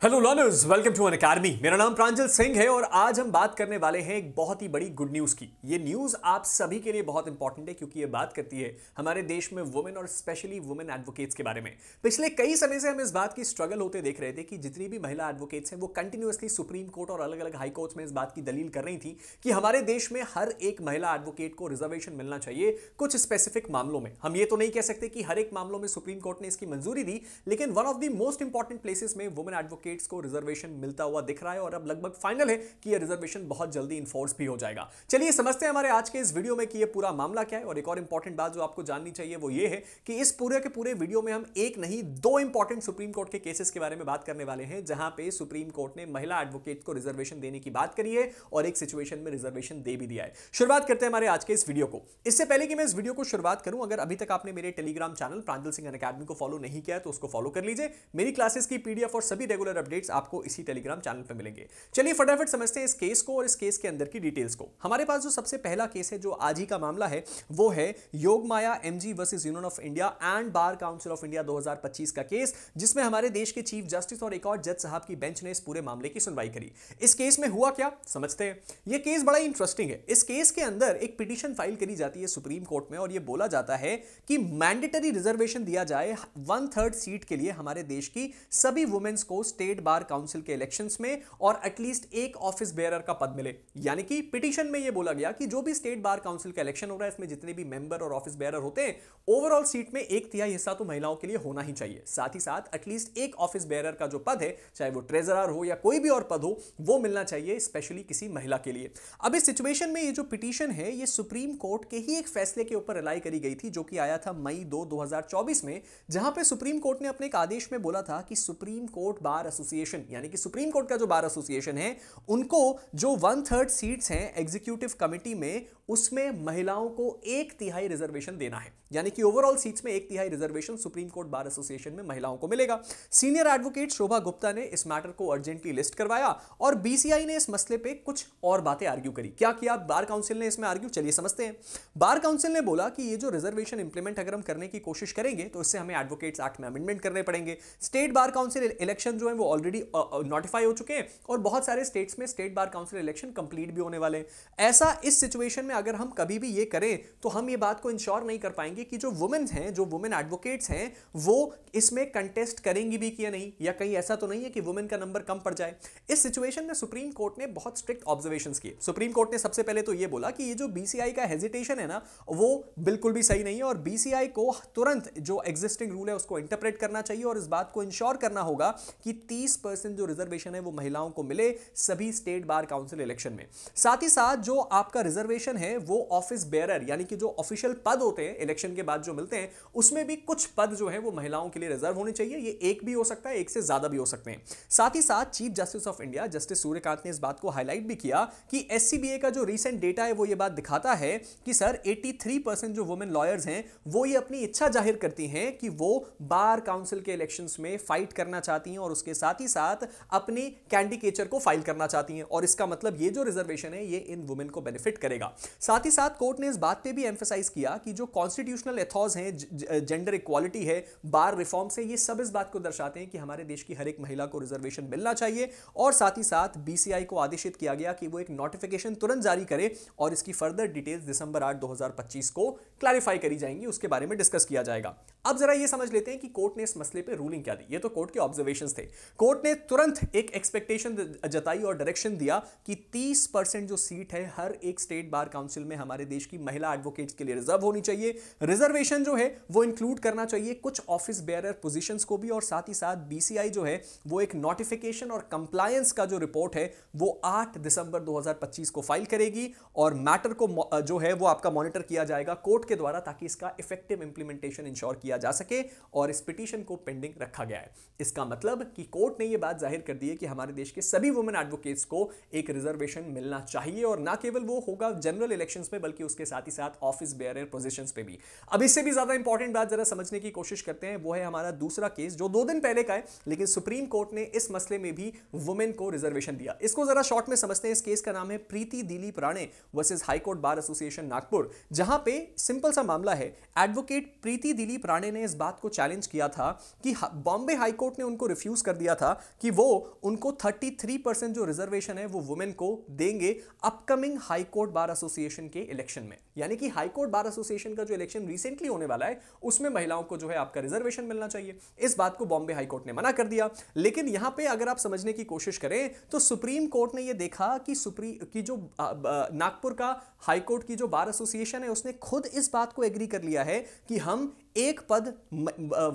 Hello learners, welcome to Unacademy. मेरा नाम प्रांजल सिंह है और आज हम बात करने वाले हैं एक बहुत ही बड़ी गुड न्यूज़ की। ये न्यूज़ आप सभी के लिए बहुत इंपॉर्टेंट है क्योंकि ये बात करती है हमारे देश में वुमेन और स्पेशली वुमेन एडवोकेट्स के बारे में। पिछले कई समय से हम इस बात की स्ट्रगल होते देख रहे थे कि जितनी भी महिला एडवोकेट्स हैं वो कंटिन्यूअसली सुप्रीम कोर्ट और अलग अलग हाई कोर्ट्स में इस बात की दलील कर रही थी कि हमारे देश में हर एक महिला एडवोकेट को रिजर्वेशन मिलना चाहिए कुछ स्पेसिफिक मामलों में। हम ये तो नहीं कह सकते कि हर एक मामलों में सुप्रीम कोर्ट ने इसकी मंजूरी दी, लेकिन one of the most important places में वुमेन एडवोकेट्स को रिजर्वेशन मिलता हुआ दिख रहा है और अब लगभग फाइनल है कि यह रिजर्वेशन बहुत जल्दी इन्फोर्स भी हो जाएगा। चलिए समझते हैं हमारे आज के इस वीडियो में कि यह पूरा मामला क्या है। और एक और इंपॉर्टेंट बात जो आपको जाननी चाहिए वो ये है कि इस पूरे के पूरे वीडियो में हम एक नहीं दो इंपॉर्टेंट सुप्रीम कोर्ट के केसेस के बारे में बात करने वाले हैं जहां पे सुप्रीम कोर्ट ने महिला एडवोकेट को रिजर्वेशन देने की बात करी है और एक सिचुएशन में रिजर्वेशन दे भी दिया है। शुरुआत करते हैं हमारे आज के इस वीडियो को। इससे पहले कि मैं इस वीडियो को शुरुआत करूं, अगर अभी तक आपने मेरे टेलीग्राम चैनल प्रांजल सिंह अकेडमी को फॉलो नहीं किया है तो उसको फॉलो कर लीजिए। मेरी क्लासेस की पीडीएफ और सभी रेगुलर अपडेट्स आपको इसी टेलीग्राम चैनल पे मिलेंगे। चलिए फटाफट समझते हैं इस केस को और इस केस के अंदर की डिटेल्स को। हमारे पास जो सबसे पहला केस है जो आज ही का मामला है वो है Yogmaya MG versus Union of India and Bar Council of India 2025 का केस, जिसमें हमारे देश के चीफ जस्टिस और एक और जज साहब की बेंच ने इस पूरे मामले की सुनवाई करी। इस केस में हुआ क्या समझते हैं। यह केस बड़ा इंटरेस्टिंग है। इस केस के अंदर एक पिटीशन फाइल करी जाती है सुप्रीम कोर्ट में और यह बोला जाता है कि मैंडेटरी रिजर्वेशन दिया जाए 1/3 सीट के लिए हमारे देश की सभी वुमेन्स को स्टेट बार काउंसिल के इलेक्शंस में और एटलीस्ट एक ऑफिस बेयरर का पद मिले। यानी कि पिटीशन में यह बोला गया कि जो भी स्टेट बार काउंसिल का इलेक्शन हो रहा है इसमें जितने भी मेंबर और ऑफिस बेयरर होते हैं ओवरऑल सीट में 1/3 हिस्सा तो महिलाओं के लिए होना ही चाहिए। साथ ही साथ एटलीस्ट एक ऑफिस बेयरर का जो पद है, चाहे वो ट्रेजरर हो या कोई भी और पद हो, वो मिलना चाहिए स्पेशली किसी महिला के लिए। अब इस सिचुएशन में ये जो पिटीशन है ये सुप्रीम कोर्ट के ही एक फैसले के ऊपर रिलाई करी गई थी जो कि आया था मई 2, 2024 में, जहां पे सुप्रीम कोर्ट ने अपने एक आदेश में बोला था कि सुप्रीम कोर्ट बार एसोसिएशन यानी कि सुप्रीम कोर्ट का जो बार एसोसिएशन है उनको जो 1/3 सीट्स हैं एग्जीक्यूटिव कमिटी में उसमें महिलाओं को 1/3 रिजर्वेशन देना है। यानी कि ओवरऑल सीट्स में 1/3 reservation supreme court bar association में महिलाओं को मिलेगा। सीनियर एडवोकेट शोभा गुप्ता ने इस मैटर को अर्जेंटली लिस्ट करवाया और बीसीआई ने इस मसले पे कुछ और बातें आर्ग्यू करी। क्या किया बार काउंसिल ने इसमें आर्ग्यू, चलिए समझते हैं। बार काउंसिल ने बोला कि ये जो रिजर्वेशन इंप्लीमेंट अगर हम करने की कोशिश करेंगे तो इससे हमें एडवोकेट्स एक्ट में अमेंडमेंट करने पड़ेंगे। स्टेट बार काउंसिल इलेक्शन जो है वो ऑलरेडी नोटिफाई हो चुके हैं और बहुत सारे स्टेट्स में state bar council election complete भी होने वाले हैं। ऐसा इस सिचुएशन में अगर हम कभी भी ये करें तो हम ये बात को इंश्योर नहीं कर पाएंगे कि जो वुमेन हैं, जो वुमेन एडवोकेट्स हैं, वो इसमें कंटेस्ट करेंगी भी कि या नहीं, या कहीं ऐसा तो नहीं है कि वुमेन का नंबर कम पड़ जाए। इस सिचुएशन में सुप्रीम कोर्ट ने बहुत स्ट्रिक्ट ऑब्जर्वेशंस किए। सुप्रीम कोर्ट ने सबसे पहले तो ये बोला कि ये जो बीसीआई का हेजिटेशन है ना वो बिल्कुल भी सही नहीं है और बीसीआई को तुरंत जो एग्जिस्टिंग रूल है उसको इंटरप्रेट करना चाहिए और इस बात को इंश्योर करना होगा कि 30% जो रिजर्वेशन है वो महिलाओं को मिले सभी स्टेट बार काउंसिल इलेक्शन में। साथ ही साथ जो आपका रिजर्वेशन है वो ऑफिस बेयरर यानी कि जो ऑफिशियल पद होते हैं इलेक्शन के बाद जो मिलते हैं उसमें भी कुछ पद जो है वो महिलाओं के लिए रिजर्व होने चाहिए। ये एक भी हो सकता है, एक से ज्यादा भी हो सकते हैं। साथ ही साथ chief justice of India justice Suryakant ने इस बात को हाईलाइट भी किया कि एससीबीए का जो रीसेंट डेटा है वो ये बात दिखाता है कि सर 83% जो वुमेन लॉयर्स हैं वो ये अपनी इच्छा जाहिर करती हैं कि वो बार काउंसिल के इलेक्शंस में फाइट करना चाहती हैं और उसके साथ ही साथ अपनी कैंडिडेचर को फाइल करना चाहती हैं और इसका मतलब ये जो रिजर्वेशन है ये इन वुमेन को बेनिफिट करेगा। साथ ही साथ कोर्ट ने इस बात पे भी एम्फसाइज किया कि जो कॉन्स्टिट्यूशनल एथॉज हैं, जेंडर इक्वालिटी है, बार रिफॉर्म से, ये सब इस बात को दर्शाते हैं कि हमारे देश की हर एक महिला को रिजर्वेशन मिलना चाहिए। और साथ ही साथ बीसीआई को आदेशित किया गया कि वो एक नोटिफिकेशन तुरंत जारी करे और इसकी फर्दर डिटेल्स दिसंबर 8, 2025 को क्लैरिफाई करी जाएंगी, उसके बारे में डिस्कस किया जाएगा। अब जरा ये समझ लेते हैं कि कोर्ट ने इस मसले पे रूलिंग क्या दी। ये तो कोर्ट के ऑब्जर्वेशंस थे। कोर्ट ने तुरंत एक एक्सपेक्टेशन जताई और डायरेक्शन दिया कि 30% जो सीट है हर एक स्टेट बार काउंसिल में हमारे देश की महिला एडवोकेट्स के लिए रिजर्व होनी चाहिए। रिजर्वेशन जो है वो इंक्लूड करना चाहिए कुछ ऑफिस बेयरर पोजीशंस को भी और साथ ही साथ बीसीआई जो है वो एक नोटिफिकेशन और कंप्लायंस का जो रिपोर्ट है वो 8 दिसंबर 2025 को फाइल करेगी और मैटर को जो है वो आपका मॉनिटर किया जाएगा कोर्ट के द्वारा ताकि इसका इफेक्टिव इंप्लीमेंटेशन इंश्योर किया जा सके और इस पिटीशन को पेंडिंग रखा गया है। इसका मतलब कि कोर्ट ने यह बात जाहिर कर दी है कि हमारे देश के सभी वुमेन एडवोकेट्स को एक रिजर्वेशन मिलना चाहिए और ना केवल वो होगा जनरल इलेक्शंस में बल्कि उसके साथ ही साथ ऑफिस बेयरर पोजीशंस पे भी। अब इससे भी ज्यादा इंपॉर्टेंट बात जरा समझने की कोशिश करते हैं, वो है हमारा दूसरा केस जो 2 दिन पहले का है, लेकिन सुप्रीम कोर्ट ने इस मसले में भी वुमेन को रिजर्वेशन दिया। इसको जरा शॉर्ट में समझते हैं। इस केस का नाम है Preeti Dilip Rane versus high court bar association Nagpur, जहां पे सिंपल सा मामला है। एडवोकेट प्रीति दिलीप राणे राणे ने इस बात को चैलेंज किया था कि बॉम्बे हाई कोर्ट ने उनको रिफ्यूज कर दिया था कि वो उनको 33% जो रिजर्वेशन है वो वुमेन को देंगे upcoming high court bar association के इलेक्शन में। यानी कि हाई कोर्ट बार एसोसिएशन का जो इलेक्शन रिसेंटली होने वाला है उसमें महिलाओं को जो है आपका रिजर्वेशन मिलना चाहिए। इस बात को बॉम्बे हाई कोर्ट ने मना कर दिया। लेकिन यहां पे अगर आप समझने की कोशिश करें तो सुप्रीम कोर्ट ने यह देखा कि जो नागपुर का हाई कोर्ट की जो बार एसोसिएशन है उसने खुद इस बात को एग्री कर लिया है कि हम एक पद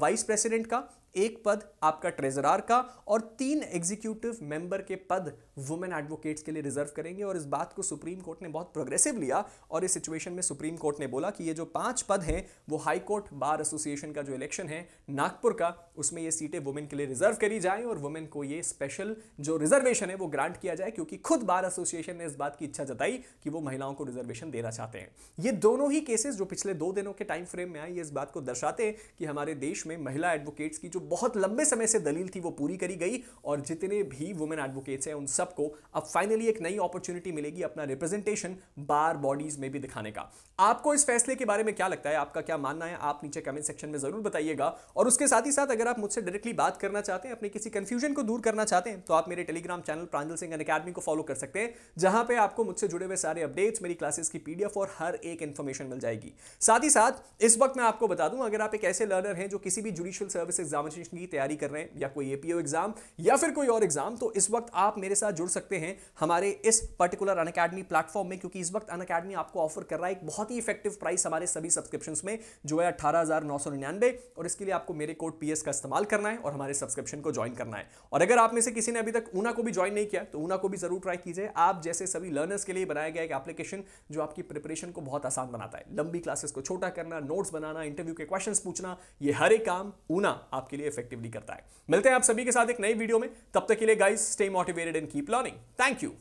वाइस प्रेसिडेंट का, एक पद आपका ट्रेजरर का और 3 एग्जीक्यूटिव मेंबर के पद वुमेन एडवोकेट्स के लिए रिजर्व करेंगे। और इस बात को सुप्रीम कोर्ट ने बहुत प्रोग्रेसिव लिया और इस सिचुएशन में सुप्रीम कोर्ट ने बोला कि ये जो 5 पद हैं वो हाई कोर्ट बार एसोसिएशन का जो इलेक्शन है नागपुर का, उसमें ये सीटें वुमेन के लिए रिजर्व करी जाएं और वुमेन को ये स्पेशल जो रिजर्वेशन है वो ग्रांट किया जाए, क्योंकि खुद बार एसोसिएशन ने इस बात की इच्छा जताई कि वो महिलाओं को रिजर्वेशन देना चाहते हैं। ये दोनों ही केसेस जो पिछले 2 दिनों के टाइम फ्रेम में आए, ये इस बात को दर्शाते हैं कि हमारे देश में महिला एडवोकेट्स की जो बहुत लंबे समय से दलील थी वो पूरी करी गई और जितने भी वुमेन एडवोकेट्स हैं उन सबको अब फाइनली एक नई अपॉर्चुनिटी मिलेगी अपना रिप्रेजेंटेशन बार बॉडीज में भी दिखाने का। आपको इस फैसले के बारे में क्या लगता है, आपका क्या मानना है, आप नीचे कमेंट सेक्शन में जरूर बताइएगा। और उसके साथ ही साथ अगर आप मुझसे डायरेक्टली बात करना चाहते हैं, अपने किसी कंफ्यूजन को दूर करना चाहते हैं, तो आप मेरे टेलीग्राम चैनल प्रांजल सिंह अनअकैडमी को फॉलो कर सकते हैं, जहां पे आपको मुझसे जुड़े हुए सारे अपडेट्स, मेरी क्लासेस की पीडीएफ और हर एक इंफॉर्मेशन मिल जाएगी। साथ ही साथ इस वक्त मैं आपको बता दूं, अगर आप एक ऐसे लर्नर हैं जो किसी भी जुडिशियल सर्विस एग्जामिनेशन की तैयारी कर रहे हैं या कोई एपीओ एग्जाम या फिर कोई और एग्जाम, तो इस वक्त आप मेरे साथ जुड़ सकते हैं हमारे इस पर्टिकुलर अनअकैडमी प्लेटफॉर्म में, क्योंकि इस वक्त अनअकैडमी आपको ऑफर कर रहा है एक बहुत ही इफेक्टिव प्राइस हमारे सभी सब्सक्रिप्शंस में, जो है 18,999। और इसके लिए आपको मेरे कोड पीएस का इस्तेमाल करना है और हमारे सब्सक्रिप्शन को ज्वाइन करना है। और अगर आप में से किसी ने अभी तक ऊना को भी ज्वाइन नहीं किया तो ऊना को भी जरूर ट्राई कीजिए। आप जैसे सभी लर्नर्स के लिए बनाया गया एक एप्लीकेशन जो आपकी प्रिपरेशन को बहुत आसान बनाता है। लंबी क्लासेस को छोटा करना, नोट्स बनाना, इंटरव्यू के क्वेश्चंस पूछना, ये हर एक काम ऊना आपके लिए इफेक्टिवली करता है। मिलते हैं आप सभी के साथ एक नई वीडियो में, तब तक के लिए guys stay motivated and keep learning. Thank you.